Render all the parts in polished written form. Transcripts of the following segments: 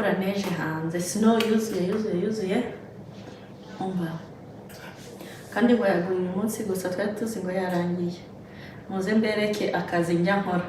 mvura neje hanze, snow yuzuye umva, kandi ngo yaguye uyu munsi gusa, twari tuzi ngo yarangiye. Muze mbereke akazi njya nkora.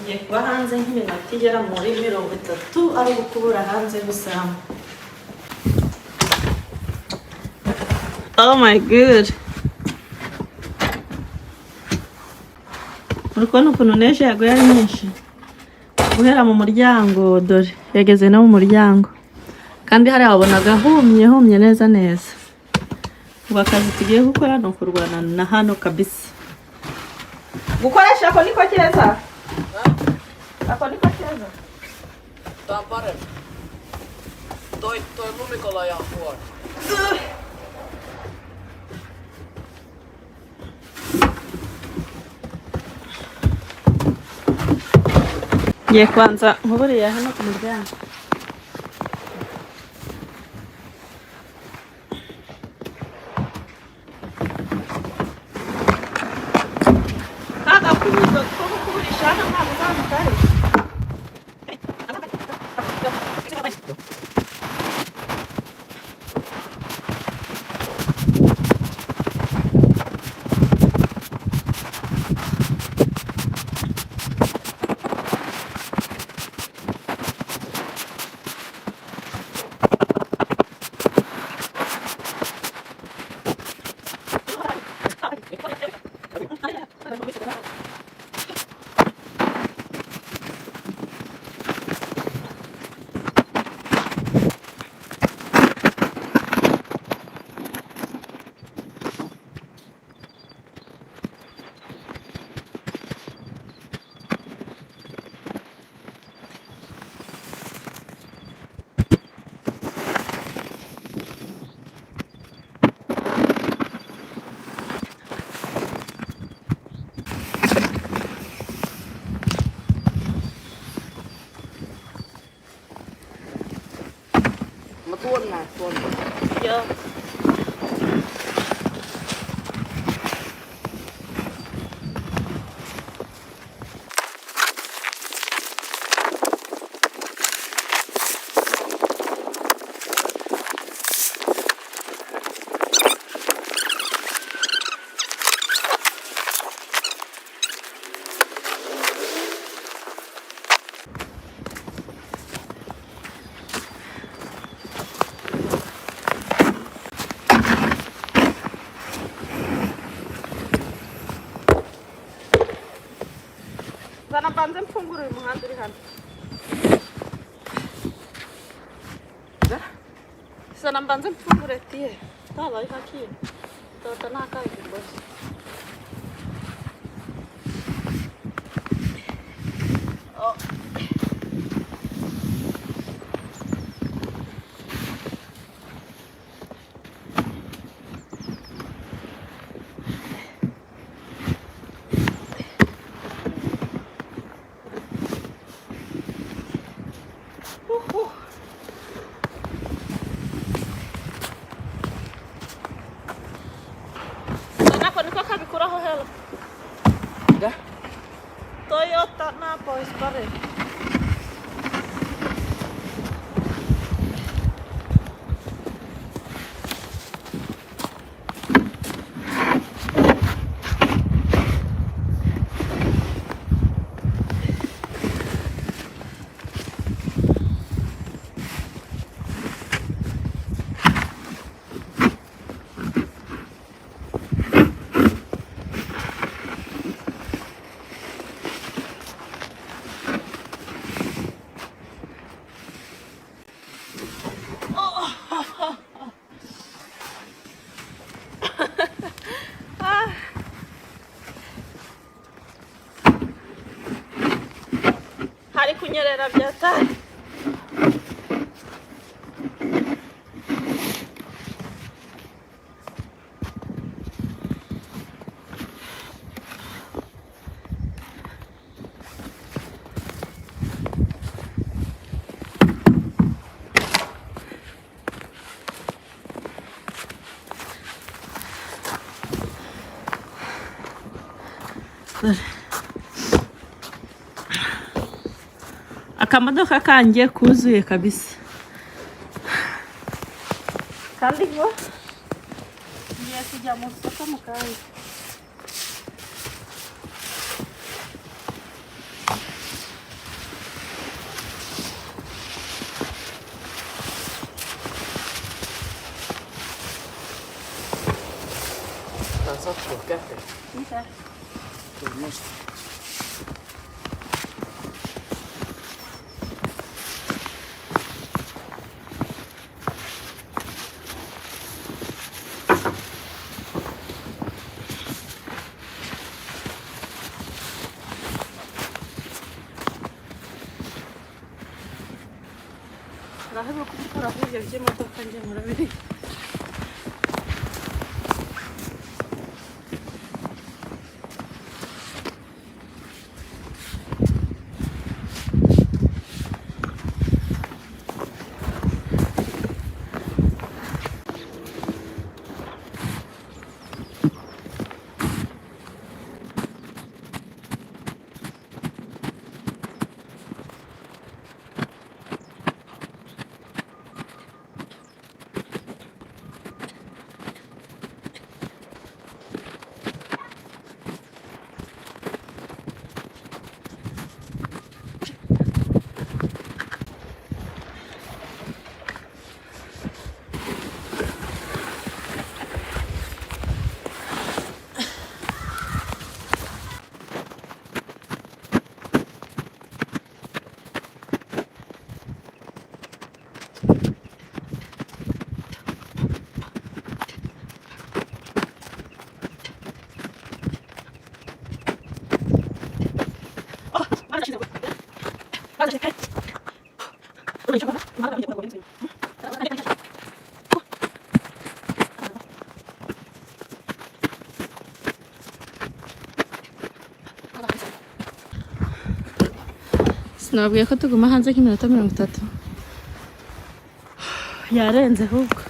Ngiye kuba hanze nk'iminota igera muri 30 ari gukubura hanze gusa. Oh my god. Urukona ukuntu neje yaguye ari nyinshi. Guhera mu muryango, dore yageze no mu muryango. Kandi hari wabonaga humye neza. Ubu akazi tugiye gukora no kurwana na hano kabisa. Gukoresha ako niko keza. Ako niko keza. Tää on parempi. Toi lumikolla ja huono. Ngiye kwanza nkuburiye hano ku muryango. Kaga kubuza ko kuburisha hano ntabwo zamutari. Tuon. Joo. Sana panze mfunguro uyu muhanda uri hano. Sana mbanze mfungure tiye. Taba ikaki. Tota naka ikibosi. Oh. Toi ottaa nää pois pari. Hari kunyerera byatari. dore akamodoka kanjye kuzuye kabisa, kandi ngo ngiye kujya mu soko mu kanya. Tää sattuu käteen. Mitä? Tuo musta. Uraheba kubikora hirya by'imodoka njye murabiri. Sinababwiye ko tuguma hanze nk'iminota 30. Yarenze ahubwo.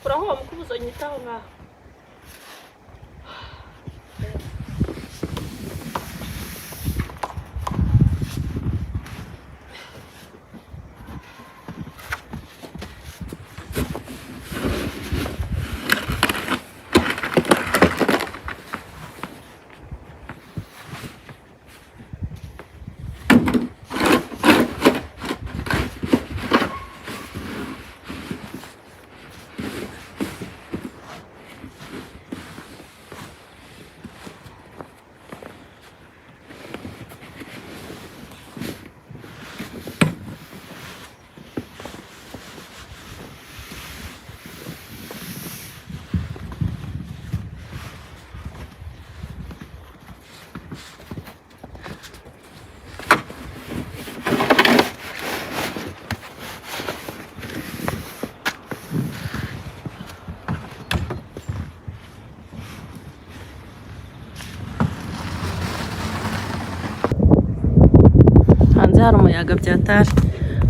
Kuraho mkubuzo nyitaho ngaho. hari umuyaga byatari.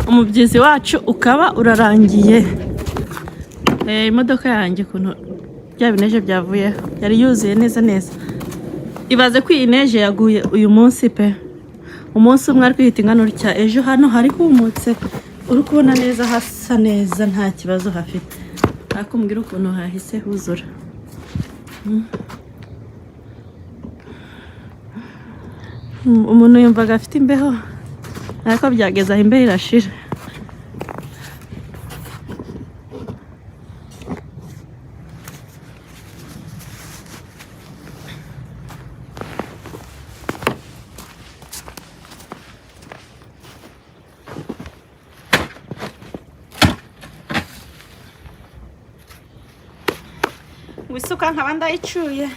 Umubyizi wacu ukaba urarangiye. Imodoka yanjye ukuntu bya bineje byavuyeho yari yuzuye neza neza. Ibaze ko iyi neje yaguye uyu munsi pe. Umunsi umwe ari kwihita ingano rya ejo hano hari humutse. Uri kubona neza hasa neza nta kibazo hafite. Ariko mbwira ukuntu hahise huzura. Umuntu yumvaga afite imbeho ariko byageze aho imbeho irashira. Wisuka nkaba ndayicuye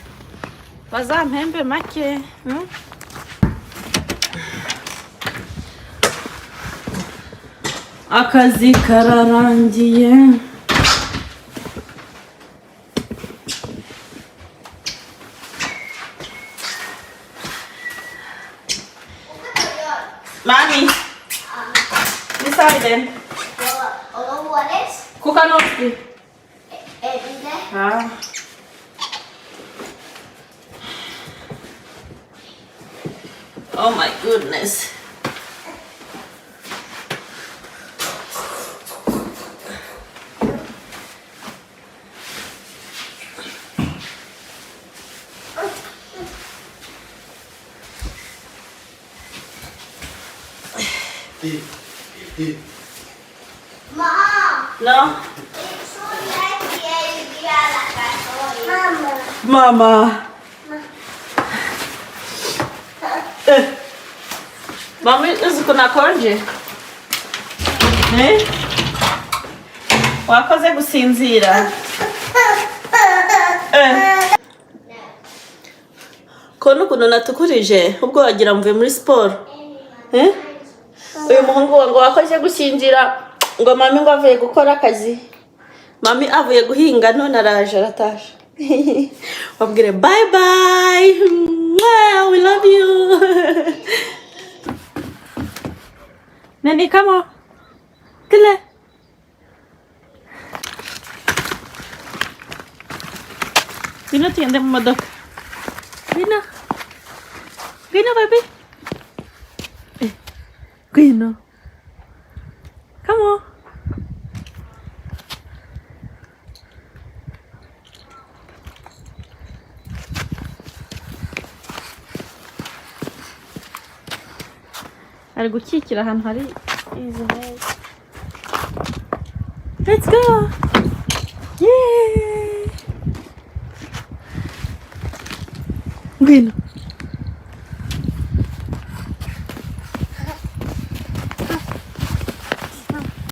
bazampembe make. Akazi kararangiye. Mami, decide. Kuka noski. Ah. Oh my goodness. No. Mama. Mami, uzi ko nakonje? Wakoze gusinzira? Kono ukuntu natukurije ubwo wagira mvuye muri siporo. Uyu muhungu ngo wakoze gusinzira ngo mami ngo avuye gukora akazi. Mami avuye guhinga none araje aratasha. Wabwire bye bye. We love you. Nani, come on. Kile. Vino tiende modoka. Vino. Vino baby. Vino. Come on. Ari gukikira ahantu hari izi ntebe. Let's go. Yay. Ngwino.